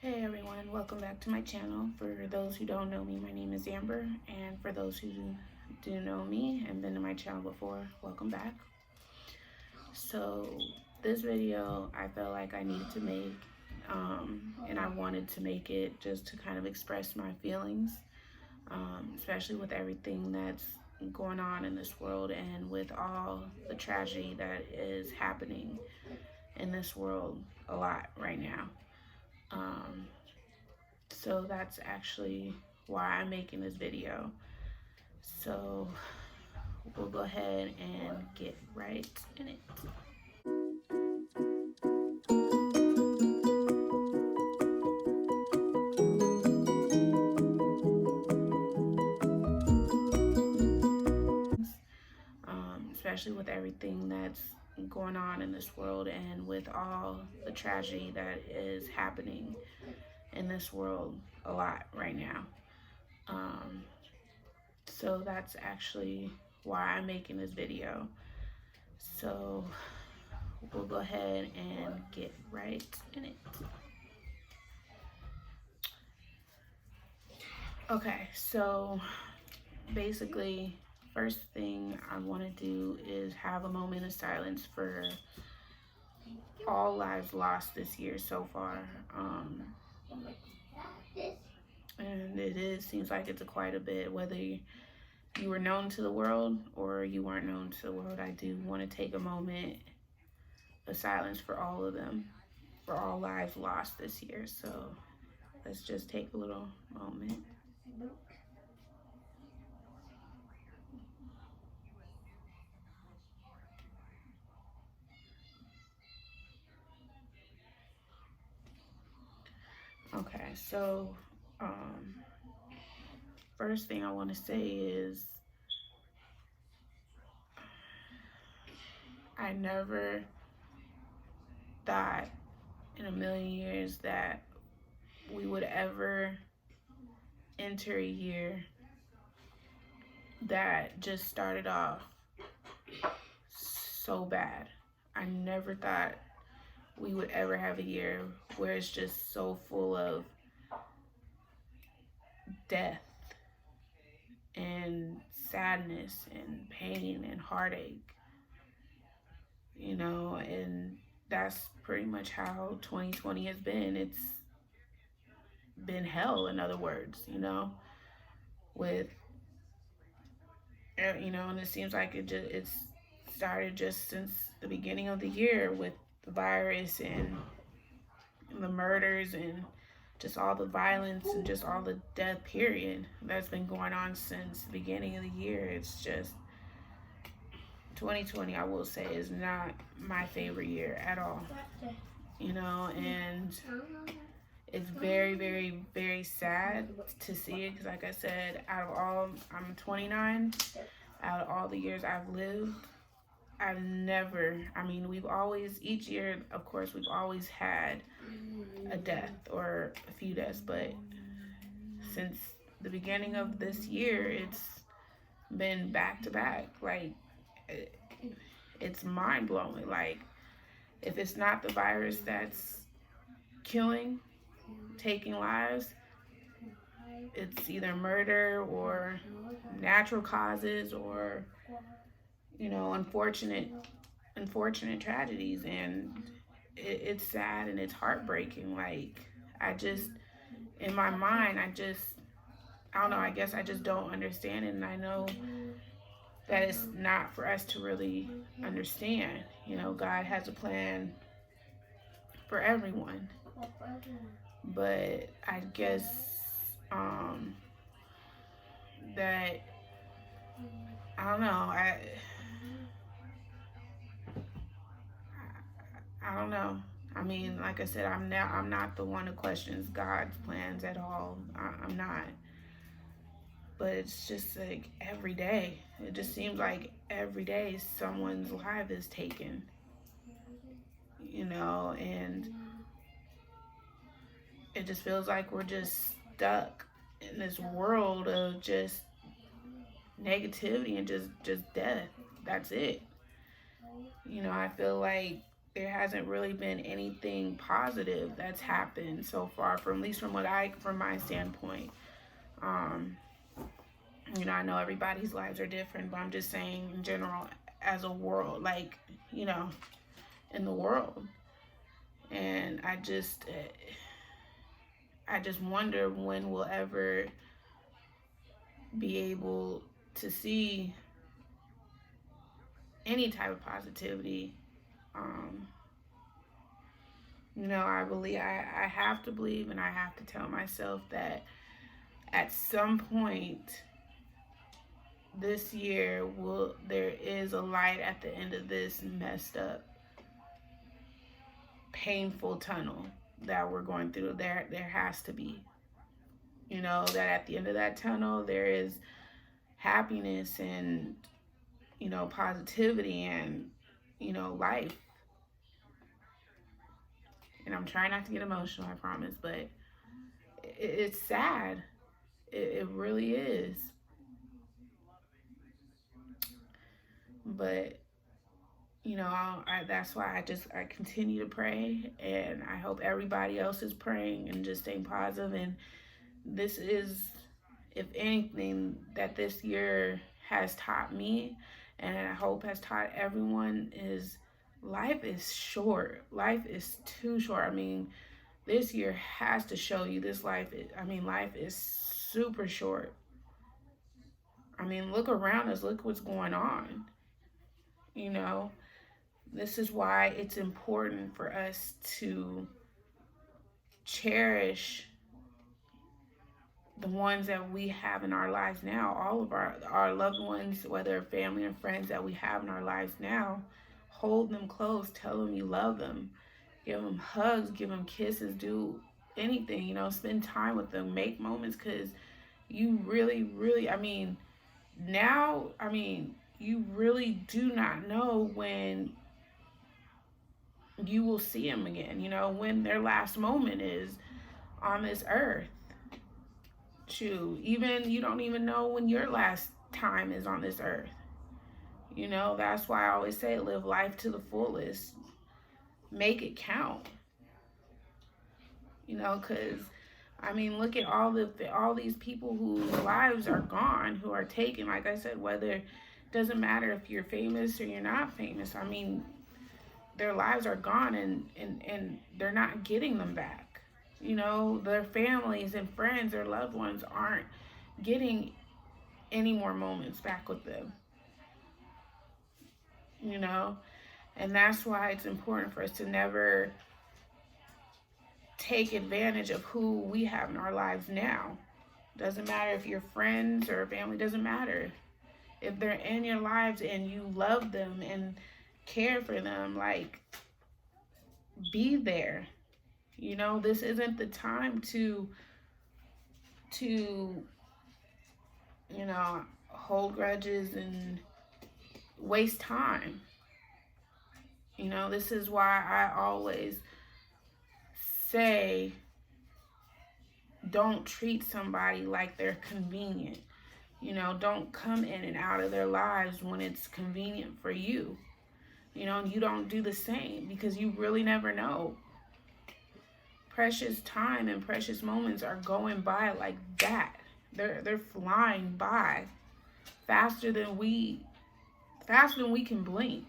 Hey everyone, welcome back to my channel. For those who don't know me, my name is Amber, and for those who do know me and been to my channel before, welcome back. So this video I felt like I needed to make, and I wanted to make it just to kind of express my feelings, especially with everything that's going on in this world and with all the tragedy that is happening in this world a lot right now. So that's actually why I'm making this video. So we'll go ahead and get right in it. Especially with everything that's going on in this world and with all the tragedy that is happening in this world a lot right now. So that's actually why I'm making this video. So we'll go ahead and get right in it. Okay, so basically, first thing I want to do is have a moment of silence for all lives lost this year so far. And seems like it's quite a bit, whether you were known to the world or you weren't known to the world. I do want to take a moment of silence for all of them, for all lives lost this year. So let's just take a little moment. Okay, so first thing I want to say is I never thought in a million years that we would ever enter a year that just started off so bad. I never thought we would ever have a year where it's just so full of death and sadness and pain and heartache, and that's pretty much how 2020 has been. It's been hell, in other words, with, and it seems like it's started just since the beginning of the year with the virus and the murders and just all the violence and just all the death, period, that's been going on since the beginning of the year. It's just 2020, I will say, is not my favorite year at all, and it's very, very, very sad to see it because, like I said, I'm 29, out of all the years I've lived, each year, of course, we've always had a death or a few deaths, but since the beginning of this year, it's been back to back. Like, it's mind blowing. Like, if it's not the virus that's taking lives, it's either murder or natural causes or, unfortunate tragedies, and it's sad and it's heartbreaking. Like, in my mind, I don't know, I guess I just don't understand it, and I know that it's not for us to really understand. God has a plan for everyone, but I guess that I don't know. I don't know. Like I said, I'm not the one who questions God's plans at all. I'm not. But it's just like every day. It just seems like every day someone's life is taken. And it just feels like we're just stuck in this world of just negativity and just death. That's it. I feel like there hasn't really been anything positive that's happened so far, from at least from my standpoint. Um, I know everybody's lives are different, but I'm just saying in general, as a world, like, in the world. And I just wonder when we'll ever be able to see any type of positivity. Um, I believe I have to believe, and I have to tell myself that at some point this year there is a light at the end of this messed up, painful tunnel that we're going through. There has to be. That at the end of that tunnel there is happiness and positivity and life. And I'm trying not to get emotional, I promise, but it's sad. It really is. But that's why I continue to pray, and I hope everybody else is praying and just staying positive. And this is, if anything, that this year has taught me, and I hope has taught everyone, is life is short. Life is too short. I mean, this year has to show you life is super short. I mean, look around us. Look what's going on. This is why it's important for us to cherish the ones that we have in our lives now, all of our loved ones, whether family or friends that we have in our lives now. Hold them close, tell them you love them, give them hugs, give them kisses, do anything, spend time with them, make moments, because you really, really, you really do not know when you will see them again, when their last moment is on this earth. You don't even know when your last time is on this earth. That's why I always say live life to the fullest. Make it count. Because look at all these people whose lives are gone, who are taken. Like I said, whether it doesn't matter if you're famous or you're not famous. Their lives are gone, and they're not getting them back. Their families and friends, their loved ones aren't getting any more moments back with them. And that's why it's important for us to never take advantage of who we have in our lives now. Doesn't matter if you're friends or family, doesn't matter. If they're in your lives and you love them and care for them, like, be there. This isn't the time to hold grudges and waste time. This is why I always say, don't treat somebody like they're convenient. Don't come in and out of their lives when it's convenient for you. And you don't do the same, because you really never know. Precious time and precious moments are going by like that. They're flying by faster than we can blink.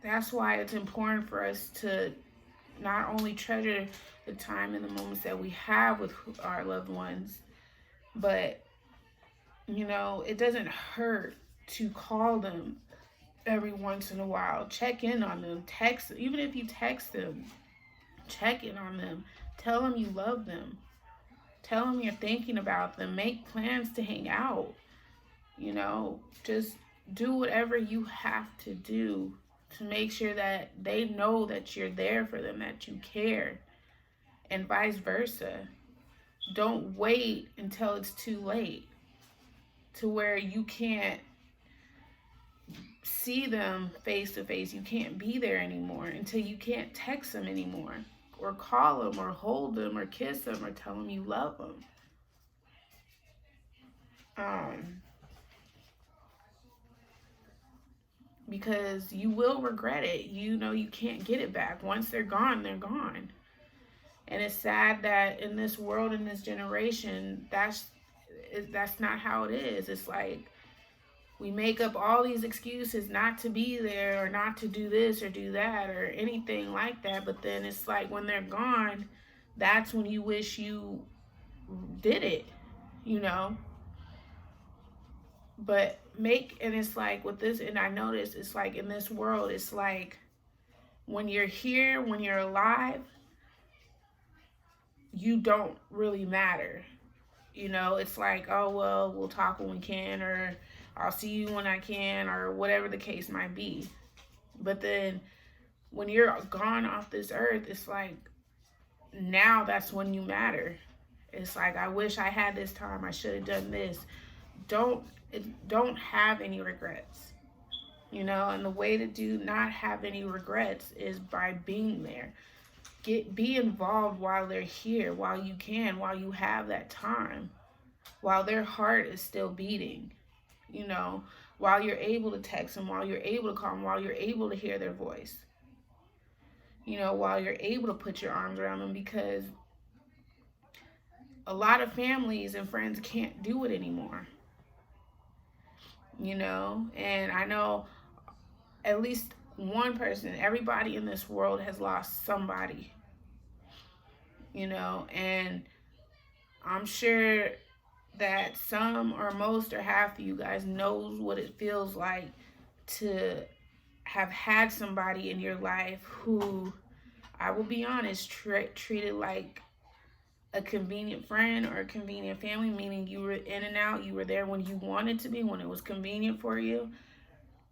That's why it's important for us to not only treasure the time and the moments that we have with our loved ones, but it doesn't hurt to call them every once in a while. Check in on them. Text, even if you text them, check in on them. Tell them you love them. Tell them you're thinking about them. Make plans to hang out. Just do whatever you have to do to make sure that they know that you're there for them, that you care, and vice versa. Don't wait until it's too late to where you can't see them face to face. You can't be there anymore, until you can't text them anymore, or call them, or hold them, or kiss them, or tell them you love them. because you will regret it. You know, you can't get it back. Once they're gone, they're gone. And it's sad that in this world, in this generation, that's not how it is. It's like we make up all these excuses not to be there or not to do this or do that or anything like that. But then it's like when they're gone, that's when you wish you did it, you know. But and it's like with this, and I notice it's like in this world, it's like when you're here, when you're alive, you don't really matter. You know, it's like, oh, well, we'll talk when we can, or I'll see you when I can, or whatever the case might be. But then when you're gone off this earth, it's like now that's when you matter. It's like, I wish I had this time. I should have done this. Don't have any regrets. You know, and the way to do not have any regrets is by being there. Be involved while they're here, while you can, while you have that time, while their heart is still beating, you know, while you're able to text them, while you're able to call them, while you're able to hear their voice, you know, while you're able to put your arms around them, because a lot of families and friends can't do it anymore, you know. And I know at least one person, everybody in this world has lost somebody, you know, and I'm sure that some or most or half of you guys knows what it feels like to have had somebody in your life who, I will be honest, treated like a convenient friend or a convenient family, meaning you were in and out, you were there when you wanted to be, when it was convenient for you.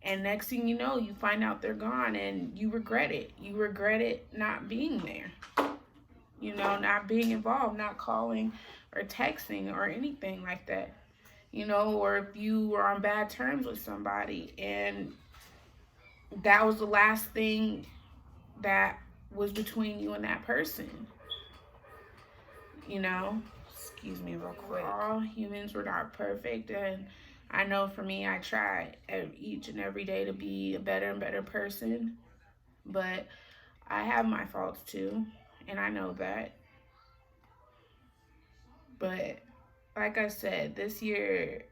And next thing you know, you find out they're gone and you regret it. You regret it not being there. You know, not being involved, not calling or texting or anything like that. You know, or if you were on bad terms with somebody and that was the last thing that was between you and that person. You know, excuse me real quick. All humans were not perfect, and I know for me, I try each and every day to be a better and better person, but I have my faults too, and I know that. But like I said, this year,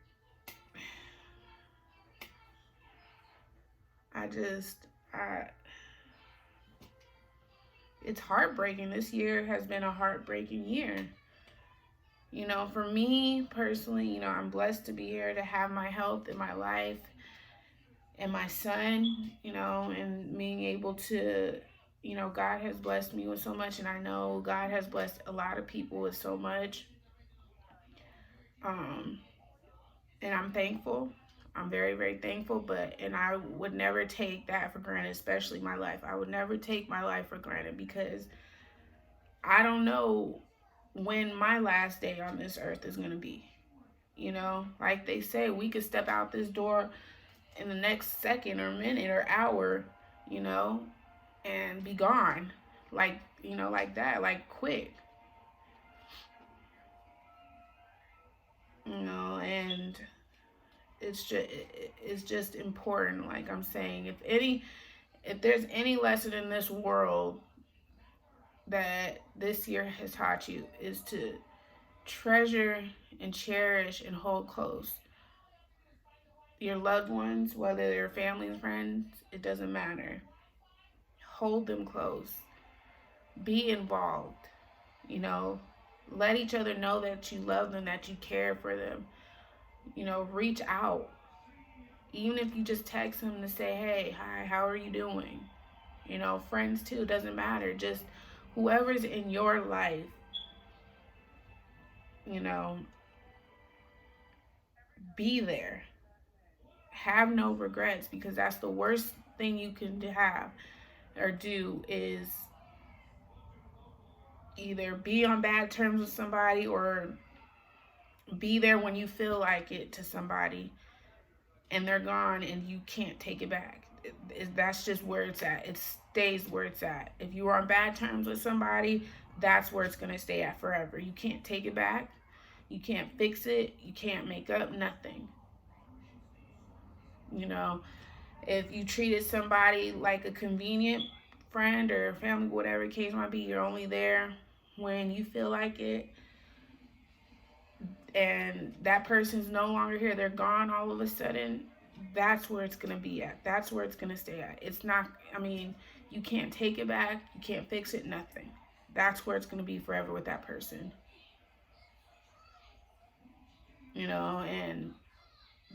it's heartbreaking. This year has been a heartbreaking year. You know, for me personally, you know, I'm blessed to be here, to have my health in my life and my son, you know, and being able to, you know, God has blessed me with so much, and I know God has blessed a lot of people with so much. And I'm thankful. I'm very, very thankful, and I would never take that for granted, especially my life. I would never take my life for granted, because I don't know when my last day on this earth is going to be. You know, like they say, we could step out this door in the next second or minute or hour, you know, and be gone. Like, you know, like that, like quick. You know, and it's just important, like I'm saying. If there's any lesson in this world that this year has taught you, is to treasure and cherish and hold close your loved ones, whether they're family and friends, it doesn't matter. Hold them close. Be involved. You know, let each other know that you love them, that you care for them. You know, reach out. Even if you just text them to say, hey, hi, how are you doing? You know, friends too, doesn't matter. Just whoever's in your life, you know, be there. Have no regrets, because that's the worst thing you can have or do, is either be on bad terms with somebody or be there when you feel like it to somebody and they're gone and you can't take it back. That's just where it's at. It stays where it's at. If you are on bad terms with somebody, that's where it's going to stay at forever. You can't take it back. You can't fix it. You can't make up nothing. You know, If you treated somebody like a convenient friend or family, whatever the case might be, you're only there when you feel like it, and that person's no longer here, they're gone all of a sudden, that's where it's going to be at. That's where it's going to stay at. It's not, I mean, you can't take it back, you can't fix it, nothing. That's where it's going to be forever with that person. And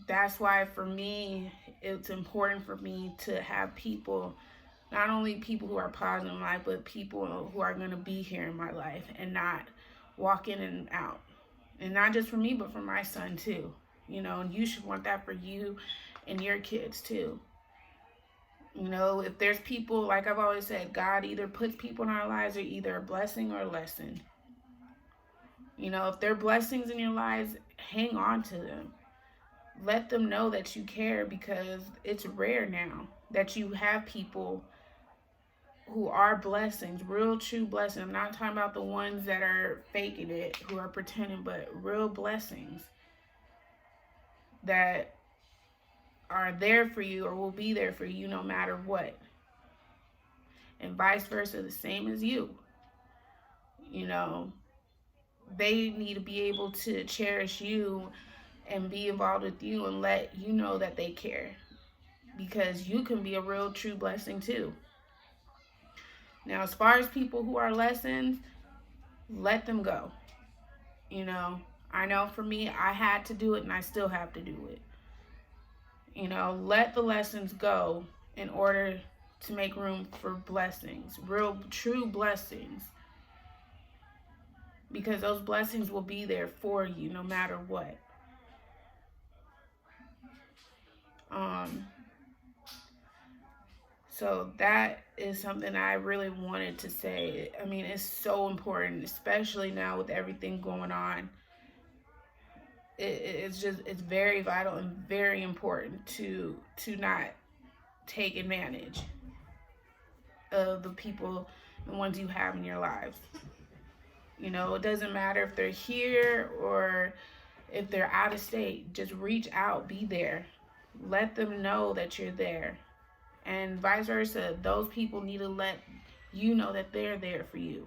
that's why for me, it's important for me to have people, not only people who are positive in life, but people who are going to be here in my life and not walk in and out. And not just for me, but for my son too. And you should want that for you and your kids too. If there's people, like I've always said, God either puts people in our lives, or either a blessing or a lesson. If they're blessings in your lives, hang on to them. Let them know that you care, because it's rare now that you have people who are blessings, real true blessings. I'm not talking about the ones that are faking it, who are pretending, but real blessings that are there for you or will be there for you no matter what. And vice versa, the same as you. They need to be able to cherish you and be involved with you and let you know that they care, because you can be a real true blessing too. Now, as far as people who are lessons, let them go. I know for me, I had to do it and I still have to do it. Let the lessons go in order to make room for blessings, real true blessings, because those blessings will be there for you no matter what. So that is something I really wanted to say. I mean, it's so important, especially now with everything going on. It's very vital and very important to not take advantage of the people, the ones you have in your lives. It doesn't matter if they're here or if they're out of state. Just reach out, be there. Let them know that you're there. And vice versa, those people need to let you know that they're there for you.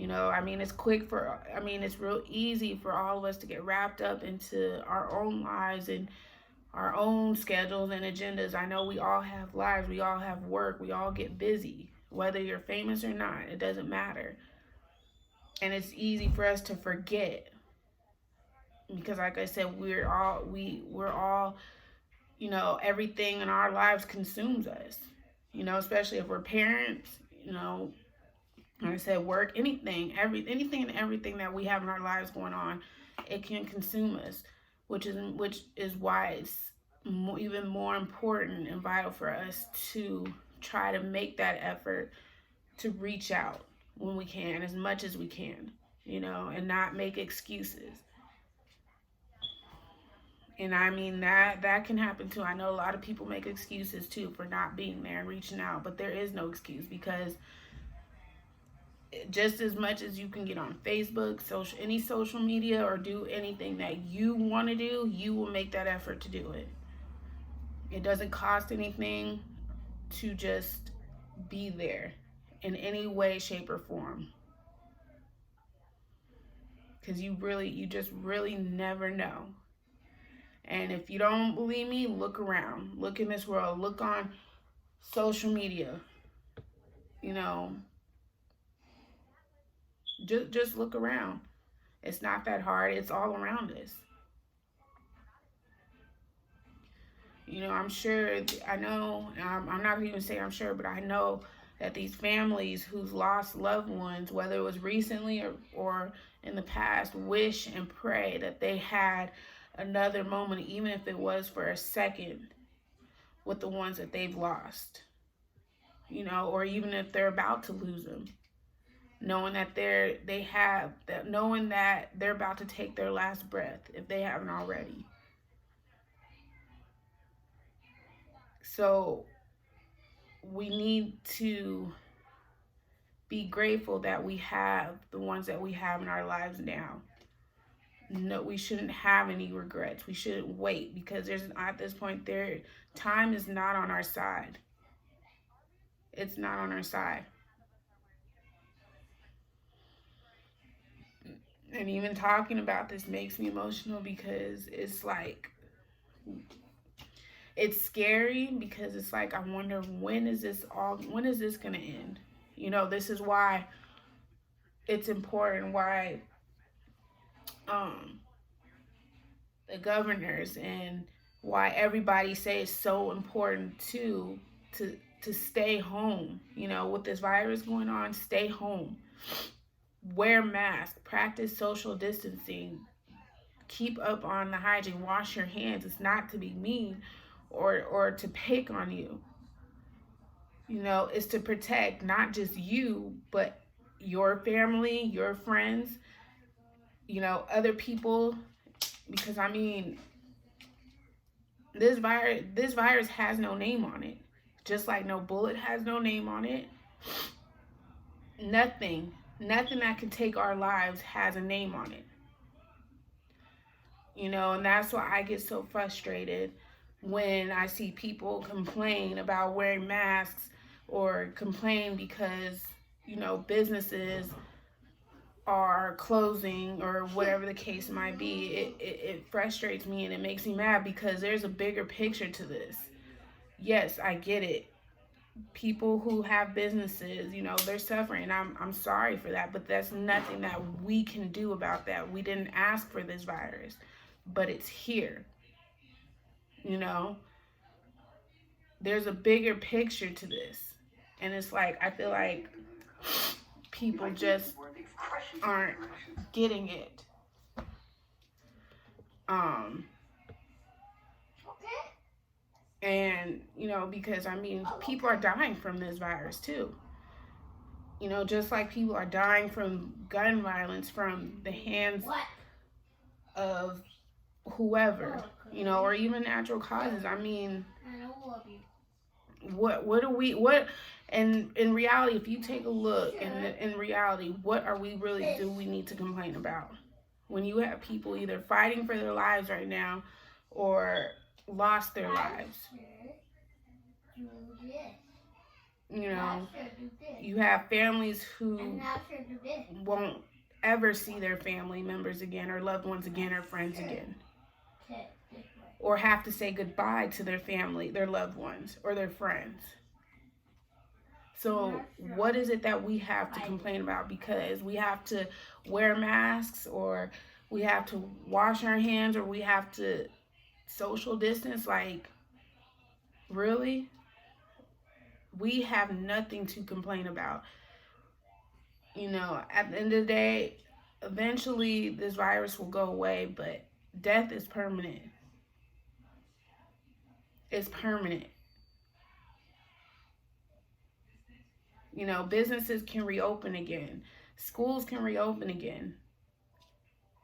It's real easy for all of us to get wrapped up into our own lives and our own schedules and agendas. I know we all have lives, we all have work, we all get busy. Whether you're famous or not, it doesn't matter. And it's easy for us to forget, because like I said, we're all everything in our lives consumes us. Especially if we're parents, like I said, work, anything and everything that we have in our lives going on, it can consume us, which is why it's even more important and vital for us to try to make that effort to reach out when we can, as much as we can, and not make excuses. And I mean, that can happen too. I know a lot of people make excuses too for not being there and reaching out, but there is no excuse, because just as much as you can get on Facebook, any social media, or do anything that you want to do, you will make that effort to do it. It doesn't cost anything to just be there in any way, shape, or form. Because you just really never know. And if you don't believe me, look around. Look in this world. Look on social media. Just look around. It's not that hard. It's all around us. I'm sure, I know, I'm not even saying I'm sure, but I know that these families who's lost loved ones, whether it was recently or in the past, wish and pray that they had another moment, even if it was for a second, with the ones that they've lost, or even if they're about to lose them, knowing that knowing that they're about to take their last breath if they haven't already. So we need to be grateful that we have the ones that we have in our lives now. No, we shouldn't have any regrets. We shouldn't wait, because there's, at this point, there, time is not on our side. It's not on our side. And even talking about this makes me emotional, because it's like, it's scary, because it's like, I wonder, when is this going to end? This is why it's important, why um the governors, and why everybody say it's so important to stay home. With this virus going on, stay home, wear masks, practice social distancing, keep up on the hygiene, wash your hands. It's not to be mean or to pick on you. It's to protect not just you, but your family, your friends, other people. Because I mean, this virus has no name on it. Just like no bullet has no name on it. Nothing that can take our lives has a name on it. And that's why I get so frustrated when I see people complain about wearing masks, or complain because, businesses are closing, or whatever the case might be. It frustrates me, and it makes me mad, because there's a bigger picture to this. Yes, I get it. People who have businesses, they're suffering. I'm sorry for that, but that's nothing that we can do about that. We didn't ask for this virus, but it's here. You know, there's a bigger picture to this. And it's like, I feel like people just aren't getting it. And, because I mean, people are dying from this virus too. Just like people are dying from gun violence from the hands of whoever, or even natural causes. I mean, what and in reality, if you take a look, in reality, what are we really, do we need to complain about? When you have people either fighting for their lives right now, or lost their lives. You have families who won't ever see their family members again, or loved ones again, or friends again, or have to say goodbye to their family, their loved ones, or their friends. So what is it that we have to complain about? Because we have to wear masks, or we have to wash our hands, or we have to social distance? Like, really? We have nothing to complain about. At the end of the day, eventually this virus will go away, but death is permanent. It's permanent. Businesses can reopen again. Schools can reopen again.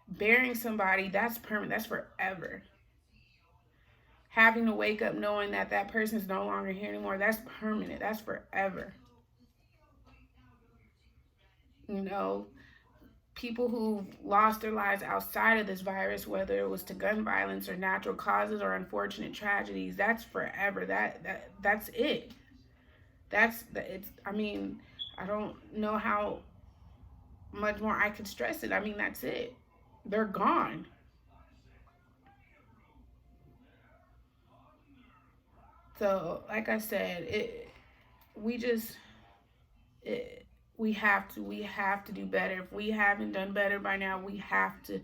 Burying somebody, that's permanent. That's forever. Having to wake up knowing that that person is no longer here anymore, that's permanent. That's forever. People who lost their lives outside of this virus, whether it was to gun violence or natural causes or unfortunate tragedies, that's forever. That's it. It's. I mean, I don't know how much more I could stress it. I mean, that's it. They're gone. So, like I said, we just it, we have to do better. If we haven't done better by now, we have to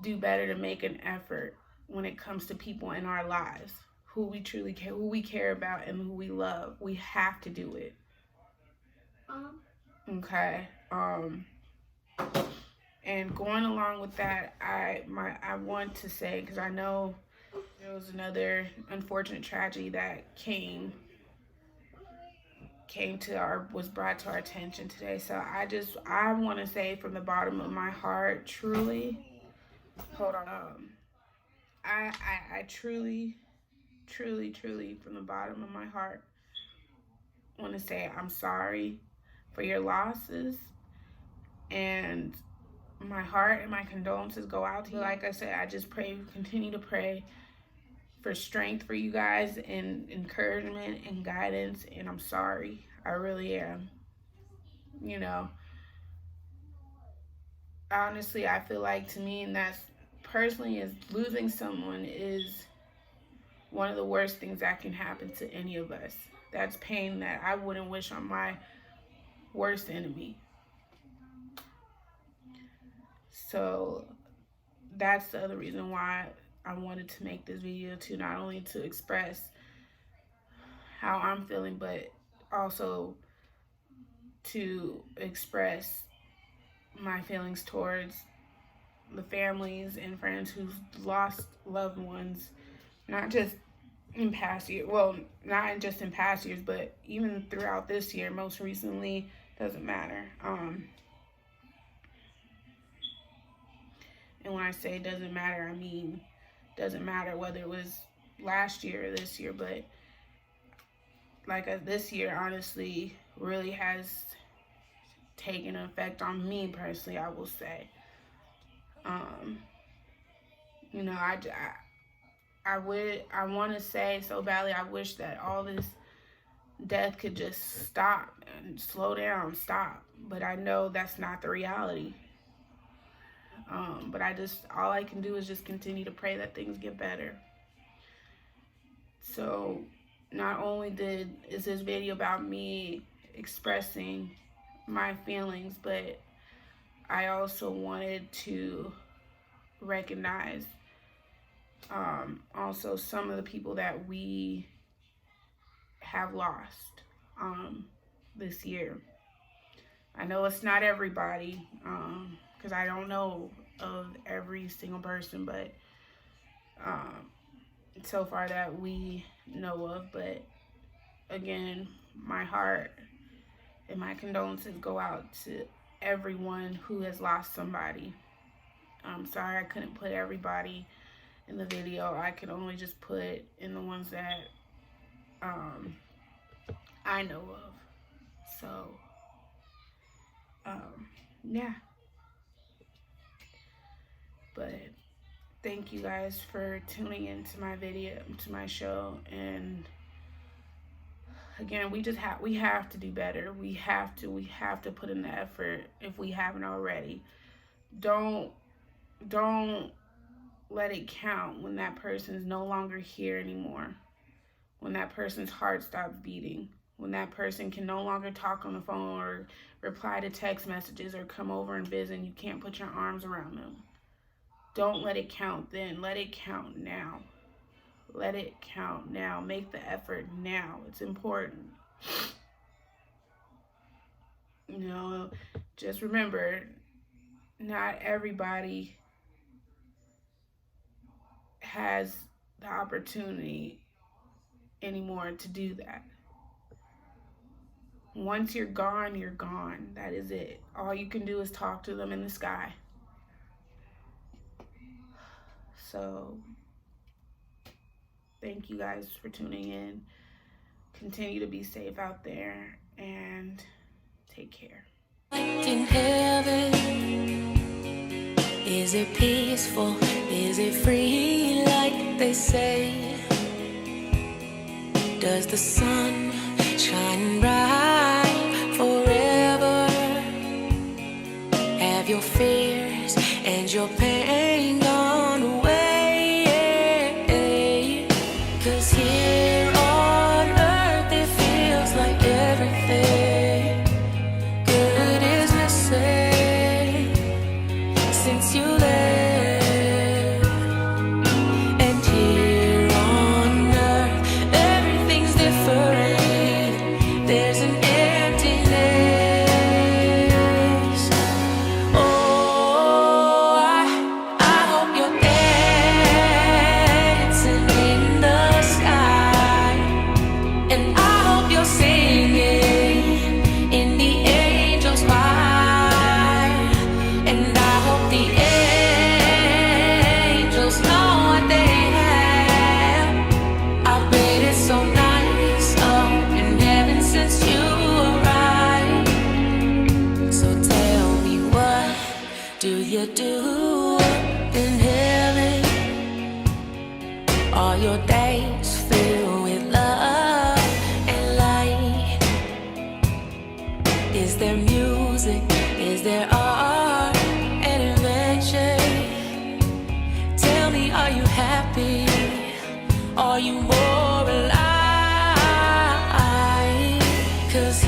do better to make an effort when it comes to people in our lives, who we truly care, who we care about, and who we love. We have to do it. Okay. And going along with that, I want to say, because I know there was another unfortunate tragedy that was brought to our attention today. So I want to say from the bottom of my heart, truly, hold on. I truly, truly, truly, from the bottom of my heart, want to say I'm sorry for your losses, and my heart and my condolences go out to you. Like I said, I just continue to pray for strength for you guys and encouragement and guidance. And I'm sorry. I really am. You know, honestly, I feel like, to me, and that's personally, is losing someone is one of the worst things that can happen to any of us. That's pain that I wouldn't wish on my worst enemy. So that's the other reason why I wanted to make this video too, not only to express how I'm feeling, but also to express my feelings towards the families and friends who've lost loved ones, not just in past years, well, not just in past years, but even throughout this year, most recently, doesn't matter. And when I say doesn't matter, I mean doesn't matter whether it was last year or this year, but this year honestly really has taken an effect on me personally, I will say. You know, I want to say so badly, I wish that all this death could just stop and slow down, stop. But I know that's not the reality. But all I can do is just continue to pray that things get better. So not only is this video about me expressing my feelings, but I also wanted to recognize also some of the people that we have lost this year. I know it's not everybody, because I don't know of every single person, but so far that we know of. But again, my heart and my condolences go out to everyone who has lost somebody. I'm sorry I couldn't put everybody in the video. I could only just put in the ones that I know of. So yeah, but thank you guys for tuning into my video, to my show. And again, we have to do better. We have to put in the effort if we haven't already. Don't let it count when that person is no longer here anymore, when that person's heart stops beating, when that person can no longer talk on the phone or reply to text messages or come over and visit and you can't put your arms around them. Don't let it count then. Let it count now. Let it count now. Make the effort now. It's important. You know, just remember, not everybody has the opportunity anymore to do that. Once you're gone, you're gone. That is it. All you can do is talk to them in the sky. So thank you guys for tuning in. Continue to be safe out there and take care. In heaven, is it peaceful? Is it free like they say? Does the sun shine bright forever? Have your fears and your pain gone away? 'Cause here on earth it feels like everything good is missing since you left. And here on earth everything's different. There's an emptiness. Oh, I do you do in heaven? Are your days filled with love and light? Is there music? Is there art and adventure? Tell me, are you happy? Are you more alive? 'Cause